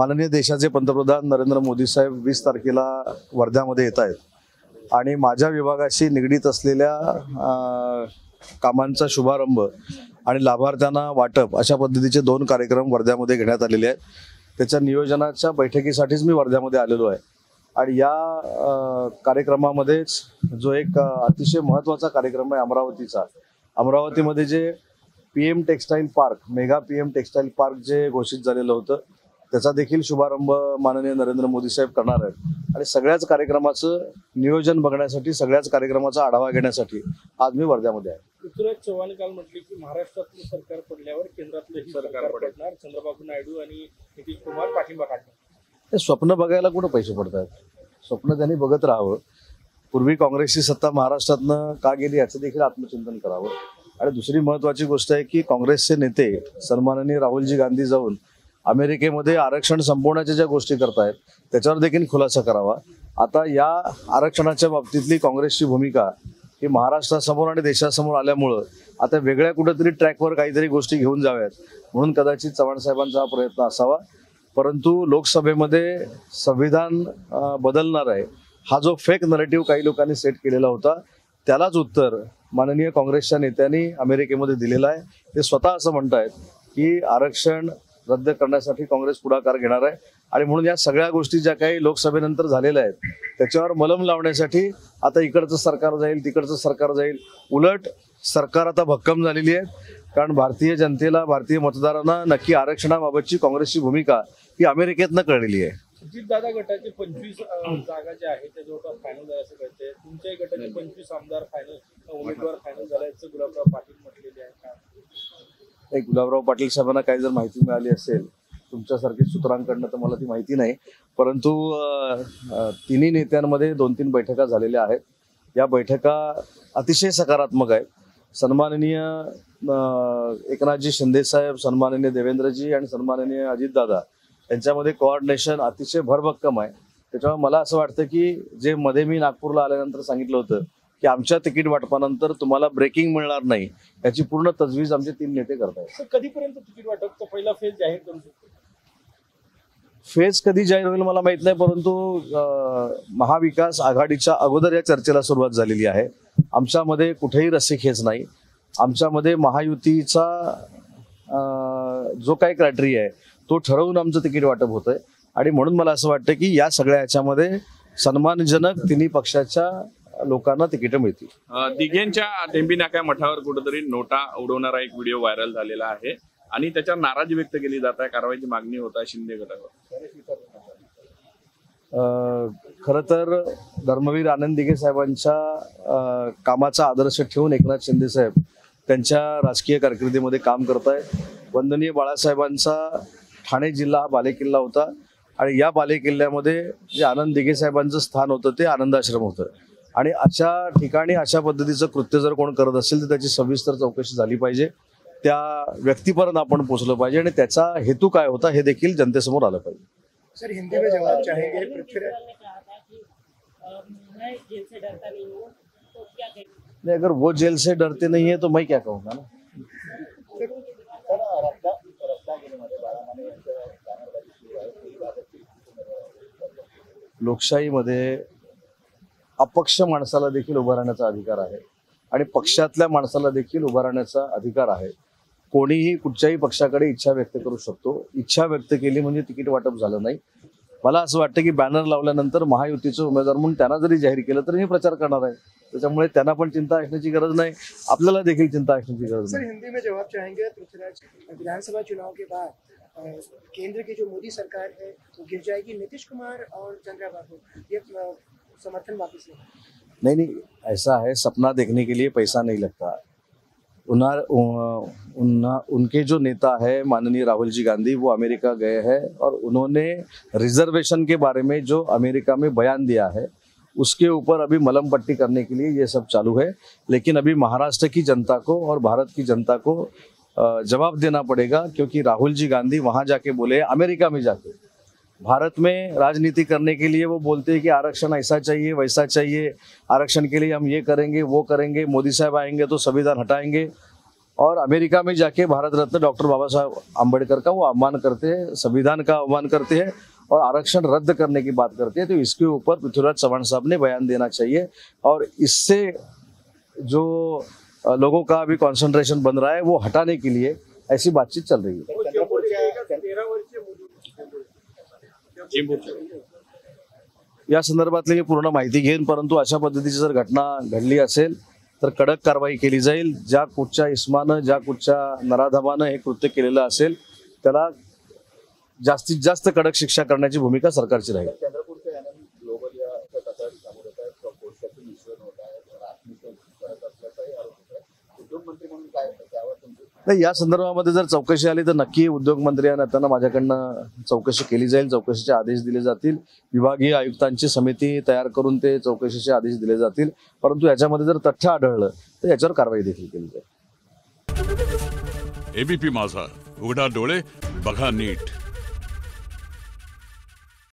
माननीय देशाचे पंतप्रधान नरेंद्र मोदी साहेब 20 तारखेला वर्ध्यामध्ये येत आहेत आणि माझ्या विभागाशी निगडीत असलेल्या कामांचा शुभारंभ आणि लाभार्थ्यांना वाटप अशा पद्धतीचे 2 कार्यक्रम वर्ध्यामध्ये घेण्यात आलेले आहेत। त्याच्या नियोजनाच्या बैठकीसाठीच मी वर्ध्यामध्ये आलेलो आहे आणि या कार्यक्रमामध्येच जो एक अतिशय महत्त्वाचा कार्यक्रम आहे अमरावतीमध्ये जे PM textile park mega PM textile park जे घोषित झालेलं होतं त्याचा देखील शुभारंभ माननीय नरेंद्र मोदी साहेब करणार आहेत आणि सगळ्याच कार्यक्रमाचं नियोजन बघण्यासाठी सगळ्याच कार्यक्रमाचा आढावा घेण्यासाठी आज मी वर्ध्यामध्ये आहे। पृथ्वीराज चव्हाण काल म्हटले की महाराष्ट्रातलं सरकार पडल्यावर केंद्रातलंही सरकार पडणार, चंद्रबाबू नायडू आणि नितीश कुमार पाठिंबा काढणार। ते स्वप्न बघायला कुठं पैसे पडतात, स्वप्न त्यांनी बघत राहावं। पूर्वी काँग्रेसची सत्ता महाराष्ट्रातनं का गेली याचं देखील आत्मचिंतन करावं। आणि दुसरी महत्त्वाची गोष्ट आहे की काँग्रेसचे नेते सन्माननीय राहुलजी गांधी जाऊन अमेरिकेमध्ये आरक्षण संपवण्याच्या ज्या गोष्टी करतायत त्याच्यावर देखील खुलासा करावा। आता या आरक्षणाच्या बाबतीतली काँग्रेसची भूमिका ही महाराष्ट्रासमोर आणि देशासमोर आल्यामुळं आता वेगळ्या कुठेतरी ट्रॅकवर काहीतरी गोष्टी घेऊन जाव्यात म्हणून कदाचित चव्हाण साहेबांचा हा प्रयत्न असावा। परंतु लोकसभेमध्ये संविधान बदलणार आहे हा जो फेक नरेटिव्ह काही लोकांनी सेट केलेला होता त्यालाच उत्तर माननीय काँग्रेसच्या नेत्यांनी अमेरिकेमध्ये दिलेलं आहे। ते स्वतः असं म्हणतायत की आरक्षण रद्द करण्यासाठी काँग्रेस पुढाकार घेणार आहे आणि म्हणून या सगळ्या गोष्टी ज्या काही लोकसभेनंतर झालेल्या आहेत त्याच्यावर मलम लावण्यासाठी आता इकडचं सरकार जाईल तिकडचं सरकार जाईल। उलट सरकार आता भक्कम झालेली आहे कारण भारतीय जनतेला भारतीय मतदारांना नक्की आरक्षणाबाबतची काँग्रेसची भूमिका ही अमेरिकेतनं कळलेली आहे। अजितदादा गटाचे 25 जागा ज्या आहेत त्या जवळपास फायनल झाल्या असं कळतंय। तुमच्याही गटाचे 25 आमदार फायनल उमेदवार फायनल झाल्याचं गुलाबराव पाटील म्हटलेले आहे। गुलाबराव पाटील साहेबांना काही जर माहिती मिळाली असेल तुमच्यासारखी सूत्रांकडनं तर मला ती माहिती नाही, परंतु तिन्ही नेत्यांमध्ये 2-3 बैठका झालेल्या आहेत। या बैठका अतिशय सकारात्मक आहेत। सन्माननीय एकनाथजी शिंदे साहेब, सन्माननीय देवेंद्रजी आणि सन्माननीय अजितदादा यांच्यामध्ये कोऑर्डिनेशन अतिशय भरभक्कम आहे। त्याच्यामुळे मला असं वाटतं की जे मध्ये मी नागपूरला आल्यानंतर सांगितलं होतं की आमच्या तिकीट वाटपानंतर तुम्हाला ब्रेकिंग मिळणार नाही याची पूर्ण तजवीज आमचे 3 नेते करतायत। कधीपर्यंत तिकीट वाटपचा पहिला फेज जाहीर करू शकतो? फेज कधी जाहीर होईल मला माहित नाही, परंतु महाविकास आघाडीच्या अगोदर या चर्चेला सुरुवात झालेली आहे। आमच्यामध्ये कुठेही रस्सीखेच नाही। आमच्यामध्ये महायुतीचा जो काही क्रायटेरिया आहे तो ठरवून आमचं तिकीट वाटप होतंय आणि म्हणून मला असं वाटतं की या सगळ्या याच्यामध्ये सन्मानजनक तिन्ही पक्षाच्या लोकांना तिकीट मिळतील। दिघेंच्या टेंबी नाका मठावर कुठेतरी नोटा उडवणारा एक व्हिडिओ व्हायरल झालेला आहे आणि त्याच्यावर नाराजी व्यक्त केली जात आहे, कारवाईची मागणी होत आहे शिंदे गटावर। खरं तर धर्मवीर आनंद दिघे साहेबांच्या कामाचा आदर्श ठेवून एकनाथ शिंदे साहेब त्यांच्या राजकीय कारकिर्दीमध्ये काम करत आहेत। वंदनीय बाळासाहेबांचा ठाणे जिल्हा हा बालेकिल्ला होता आणि या बालेकिल्ल्यामध्ये जे आनंद दिघे साहेबांचं स्थान होतं ते आनंदाश्रम होतं आणि अशा ठिकाणी अशा पद्धतीचं कृत्य जर कोण करत असेल तर त्याची सविस्तर चौकशी झाली पाहिजे। त्या व्यक्तीपर्यंत आपण पोहोचलं पाहिजे आणि त्याचा हेतू काय होता हे देखील जनतेसमोर आलं पाहिजे। सर हिंदी में जवाब चाहेंगे। नहीं, अगर वो जेल से डरते नहीं है तो मैं क्या कहूँगा ना। लोकशाहीमध्ये अपक्ष माणसाला देखील उभा राहण्याचा अधिकार आहे आणि पक्षातल्या माणसाला देखील उभा राहण्याचा अधिकार आहे। कोणीही कुठच्याही पक्षाकडे इच्छा व्यक्त करू शकतो। इच्छा व्यक्त केली म्हणजे तिकीट वाटप झालं नाही। मला असं वाटतं की बॅनर लावल्यानंतर महायुतीचे उमेदवार म्हणून त्यांना जरी जाहीर केलं तरी हे प्रचार करणार आहे, त्याच्यामुळे त्यांना पण चिंता असण्याची गरज नाही, आपल्याला देखील चिंता असण्याची गरज नाही। सर हिंदी में जवाब चाहेंगे। पृथ्वीराज, विधानसभा चुनाव के बाद केंद्र की जो मोदी सरकार है वो गिर जाएगी, नीतीश कुमार और चंद्रबाबू ये समर्थन वापस नहीं, ऐसा है, सपना देखने के लिए पैसा नहीं लगता। उनके जो नेता है माननीय राहुल जी गांधी वो अमेरिका गए हैं और उन्होंने रिजर्वेशन के बारे में जो अमेरिका में बयान दिया है उसके ऊपर अभी मलम पट्टी करने के लिए ये सब चालू है। लेकिन अभी महाराष्ट्र की जनता को और भारत की जनता को जवाब देना पड़ेगा क्योंकि राहुल जी गांधी वहाँ जाके बोले, अमेरिका में जाके भारत में राजनीति करने के लिए वो बोलते हैं कि आरक्षण ऐसा चाहिए वैसा चाहिए, आरक्षण के लिए हम ये करेंगे वो करेंगे, मोदी साहब आएंगे तो संविधान हटाएंगे। और अमेरिका में जाके भारत रत्न डॉक्टर बाबा साहब आम्बेडकर का वो अपमान करते हैं, संविधान का अपमान करते हैं और आरक्षण रद्द करने की बात करते हैं। तो इसके ऊपर पृथ्वीराज चव्हाण साहब ने बयान देना चाहिए और इससे जो लोगों का अभी कॉन्सेंट्रेशन बन रहा है वो हटाने के लिए ऐसी बातचीत चल रही है। या संदर्भातली मी पूर्ण माहिती घेईन, परंतु अशा पद्धतीची जर घटना घडली असेल तर कडक कारवाई केली जाईल। ज्या कुठच्या इस्मानं, ज्या कुठच्या नराधमानं हे कृत्य केलेलं असेल त्याला जास्तीत जास्त कडक शिक्षा करण्याची भूमिका सरकारची राहील। नाही, या संदर्भामध्ये जर चौकशी आली तर नक्की उद्योगमंत्री आणि त्यांना माझ्याकडनं चौकशी केली जाईल, चौकशीचे आदेश दिले जातील। विभागीय आयुक्तांची समिती तयार करून ते चौकशीचे आदेश दिले जातील, परंतु याच्यामध्ये जर तथ्य आढळलं तर याच्यावर कारवाई देखील केली जाईल। एबीपी माझा, उघडा डोळे बघा नीट।